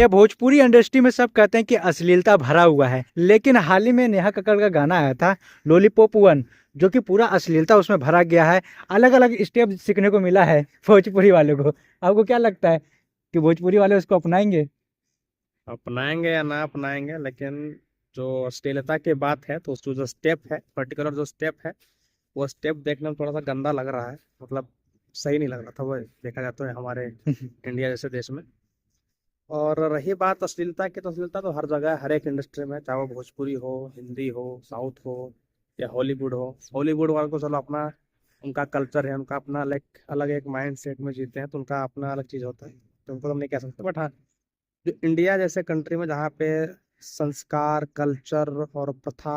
ये भोजपुरी इंडस्ट्री में सब कहते हैं कि अश्लीलता भरा हुआ है, लेकिन हाल ही में नेहा कक्कड़ का गाना आया था लॉलीपॉप वन, जो कि पूरा अश्लीलता उसमें भरा गया है। अलग अलग स्टेप सीखने को मिला है भोजपुरी वालों को। आपको क्या लगता है कि भोजपुरी वाले उसको अपनाएंगे? अपनाएंगे या ना अपनाएंगे, लेकिन जो अश्लीलता की बात है तो उसको जो स्टेप है, पर्टिकुलर जो स्टेप है, वो स्टेप देखने में थोड़ा सा गंदा लग रहा है। मतलब सही नहीं लग रहा था वो, देखा जाता है हमारे इंडिया जैसे देश में। और रही बात अश्लीलता की, तो अश्लीलता तो हर जगह है, हर एक इंडस्ट्री में, चाहे वो भोजपुरी हो, हिंदी हो, साउथ हो या हॉलीवुड हो। हॉलीवुड वालों को चलो अपना, उनका कल्चर है, उनका अपना लाइक अलग एक माइंड सेट में जीते हैं, तो उनका अपना अलग चीज़ होता है, तो उनको तो हम नहीं कह सकते। बट हाँ, जो इंडिया जैसे कंट्री में जहाँ पे संस्कार, कल्चर और प्रथा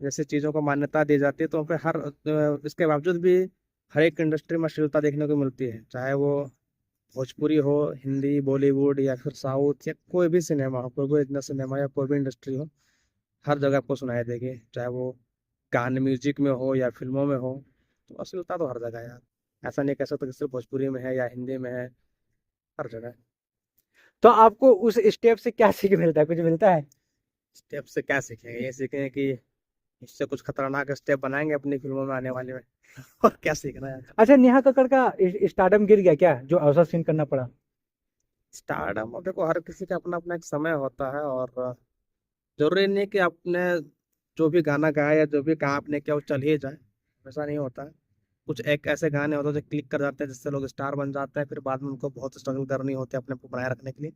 जैसे चीज़ों को मान्यता दी जाती है, तो वहाँ पे इसके बावजूद भी हर एक इंडस्ट्री में अश्लीलता देखने को मिलती है। चाहे वो भोजपुरी हो, हिंदी, बॉलीवुड या फिर साउथ, या कोई भी सिनेमा हो, कोई भी इतना सिनेमा या कोई भी इंडस्ट्री हो, हर जगह आपको सुनाई देगी। चाहे वो गाने, म्यूजिक में हो या फिल्मों में हो, तो अश्लीलता तो हर जगह है यार। ऐसा नहीं कह सकते कि सिर्फ भोजपुरी में है या हिंदी में है, हर जगह है। तो आपको उस स्टेप से क्या सीख मिलता है? कुछ मिलता है? स्टेप से क्या सीखेंगे? ये सीखेंगे कि इससे कुछ खतरनाक स्टेप बनाएंगे अपनी फिल्मों में आने वाले में। और क्या सीखना है? अच्छा, नेहा कक्कड़ का स्टारडम गिर गया क्या, जो अवसर सीन करना पड़ा? स्टारडम, और देखो हर किसी का अपना अपना एक समय होता है, और जरूरी नहीं कि आपने जो भी गाना गाया या जो भी कहा आपने क्या वो चल ही जाए, ऐसा नहीं होता है। कुछ एक ऐसे गाने होते हैं जो क्लिक कर जाते हैं, जिससे लोग स्टार बन जाते हैं, फिर बाद में उनको बहुत स्ट्रगल करनी होती है अपने को बनाए रखने के लिए।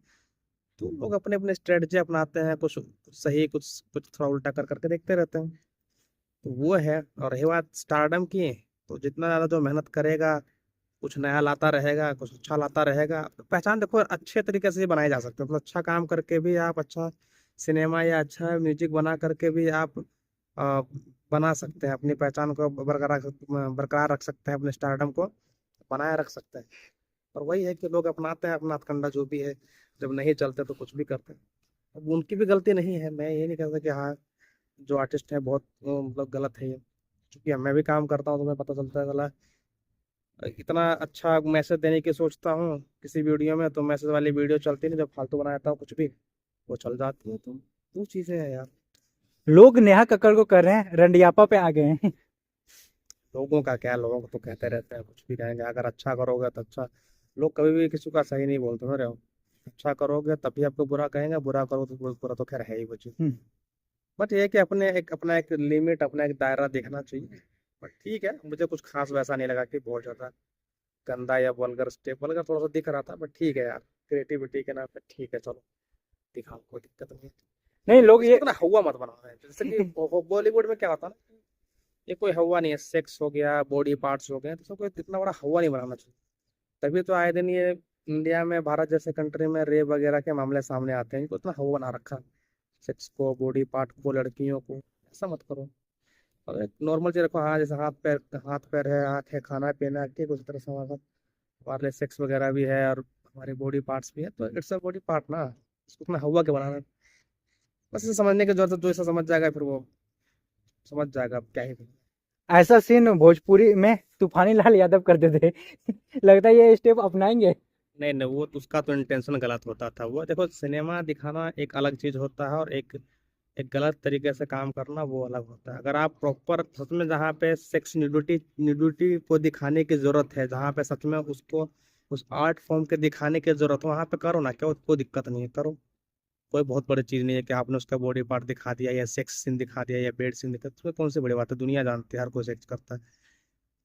तो लोग अपने अपने स्ट्रेटजी अपनाते हैं, कुछ सही, कुछ कुछ थोड़ा उल्टा कर करके देखते रहते हैं। तो वो है। और रही बात स्टारडम की, तो जितना ज़्यादा जो मेहनत करेगा, कुछ नया लाता रहेगा, कुछ अच्छा लाता रहेगा, पहचान देखो अच्छे तरीके से बनाई जा सकती है। मतलब अच्छा काम करके भी आप अच्छा सिनेमा या अच्छा म्यूजिक बना करके भी आप अ, बना सकते हैं, अपनी पहचान को बरकरार रख सकते हैं, अपने स्टारडम को बनाए रख सकते हैं। और वही है कि लोग अपनाते हैं अपना हथकंडा जो भी है, जब नहीं चलते तो कुछ भी करते हैं। अब उनकी भी गलती नहीं है, मैं ये नहीं कहता कि हाँ जो आर्टिस्ट है बहुत मतलब गलत है ये। क्योंकि मैं भी काम करता हूँ तो मैं पता चलता है साला, इतना अच्छा मैसेज देने की सोचता हूँ किसी वीडियो में, तो मैसेज वाली वीडियो चलती नहीं, जब फालतू बनाता हूँ कुछ भी वो चल जाती है। तो वो चीज़ें हैं यार। लोग नेहा कक्कड़ को कर रहे हैं रंडियापा पे आ गए हैं। लोगों का क्या, लोगों को तो कहते रहते हैं, कुछ भी कहेंगे। अगर अच्छा करोगे तो अच्छा, लोग कभी भी किसी का सही नहीं बोलते, समझ रहे हो। अच्छा करोगे तभी आपको बुरा कहेंगे, बुरा करो तो बुरा तो खैर है ही वो चीज़। बट ये है कि अपने एक अपना एक लिमिट, अपना एक दायरा देखना चाहिए। बट ठीक है, मुझे कुछ खास वैसा नहीं लगा कि बहुत ज्यादा गंदा या वल्गर स्टेप। वल्गर थोड़ा सा दिख रहा था, बट ठीक है यार, क्रिएटिविटी के नाम पे ठीक है, चलो दिखाओ, कोई दिक्कत नहीं है। नहीं, लेकिन लोग इसको ये इतना हवा मत बनाओ है, जैसे कि बॉलीवुड में क्या होता है ना, ये कोई हवा नहीं है, सेक्स हो गया, बॉडी पार्ट्स हो गए, तो कोई इतना बड़ा हवा नहीं बनाना चाहिए। तभी तो आए दिन ये इंडिया में, भारत जैसे कंट्री में रेप वगैरह के मामले सामने आते हैं। इनको इतना हवा बना रखा, सेक्स को, बॉडी पार्ट को, लड़कियों को, ऐसा मत करो। और एक नॉर्मल चीज रखो, हाँ जैसे हाथ पैर है, आँख है, खाना पीना है, ठीक उसी तरह से हमारे सेक्स वगैरह भी है, और हमारे बॉडी पार्ट्स भी है, तो इट्स अ बॉडी पार्ट ना। इसको इतना हवा के बनाना, बस इसे समझने की जरूरत है। जो इसे समझ जाएगा फिर वो समझ जाएगा, अब क्या ही बोलूं। ऐसा सीन भोजपुरी में तूफानी लाल यादव करते थे। लगता है ये स्टेप अपनाएंगे। नहीं नहीं, वो तो उसका तो इंटेंशन गलत होता था। वो देखो, सिनेमा दिखाना एक अलग चीज होता है, और एक एक गलत तरीके से काम करना वो अलग होता है। अगर आप प्रॉपर सच में जहाँ पे सेक्स न्यूडिटी न्यूडिटी को दिखाने की जरूरत है, जहाँ पे सच में उसको उस आर्ट फॉर्म के दिखाने की जरूरत हो, वहाँ पे करो ना, क्या कोई दिक्कत नहीं है, करो। कोई बहुत बड़ी चीज नहीं है कि आपने उसका बॉडी पार्ट दिखा दिया या सेक्स सीन दिखा दिया या बेड सीन दिखा, तो कौन सी बड़ी बात है, दुनिया जानती है, हर कोई सेक्स करता है।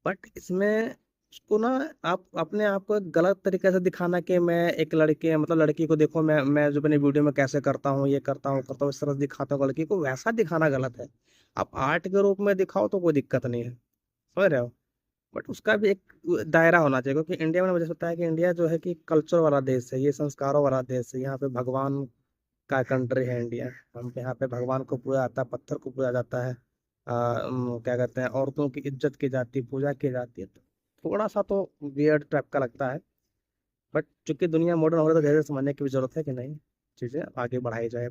बट इसमें उसको ना, आप अपने आप को गलत तरीके से दिखाना कि मैं एक लड़की, मतलब लड़की को देखो, मैं जो अपनी वीडियो में कैसे करता हूँ, ये करता हूँ, इस तरह दिखाता हूँ, लड़की को वैसा दिखाना गलत है। आप आर्ट के रूप में दिखाओ तो कोई दिक्कत नहीं है, समझ रहे हो। बट उसका भी एक दायरा होना चाहिए, क्योंकि इंडिया में मुझे लगता है कि इंडिया जो है कि कल्चर वाला देश है, ये संस्कारों वाला देश है। यहाँ पे भगवान का कंट्री है इंडिया। हम यहाँ पे भगवान को पूजा जाता है, पत्थर को पूजा जाता है, क्या कहते हैं, औरतों की इज्जत की जाती है, पूजा की जाती है। तो थोड़ा सा तो वियर्ड टाइप का लगता है। बट चूंकि दुनिया मॉडर्न हो रही है, तो धीरे धीरे समझने की भी जरूरत है कि नहीं, चीजें आगे बढ़ाई जाए।